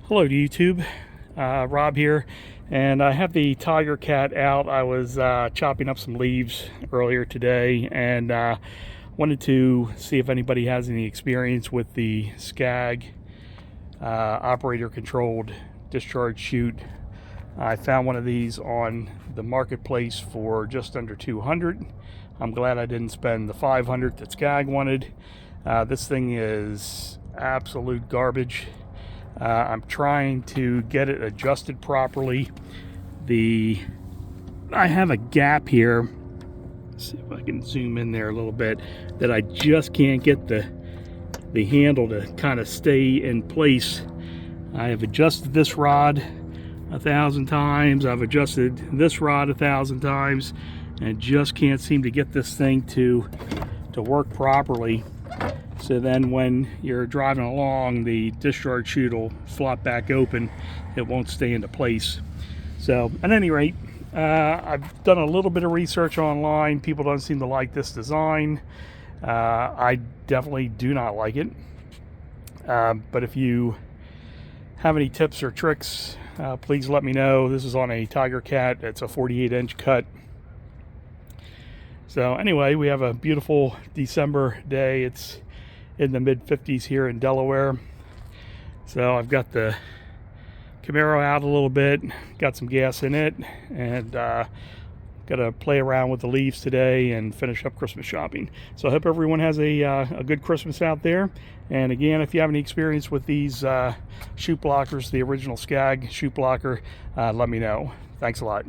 Hello to YouTube, Rob here, and I have the Tiger Cat out. I was chopping up some leaves earlier today and wanted to see if anybody has any experience with the SCAG operator controlled discharge chute. I found one of these on the marketplace for just under 200. I'm glad I didn't spend the 500 that SCAG wanted. This thing is absolute garbage. I'm trying to get it adjusted properly. I have a gap here. Let's see if I can zoom in there a little bit, that I just can't get the handle to kind of stay in place. I have adjusted this rod 1,000 times. I've adjusted this rod 1,000 times, and just can't seem to get this thing to work properly. So then when you're driving along, the discharge chute will flop back open. It won't stay into place. So at any rate, I've done a little bit of research online. People don't seem to like this design. I definitely do not like it. But if you have any tips or tricks, please let me know. This is on a Tiger Cat. It's a 48-inch cut. So anyway, we have a beautiful December day. It's in the mid-50s here in Delaware. So I've got the Camaro out a little bit, got some gas in it, and got to play around with the leaves today and finish up Christmas shopping. So I hope everyone has a good Christmas out there. And again, if you have any experience with these chute blockers, the original SCAG chute blocker, let me know. Thanks a lot.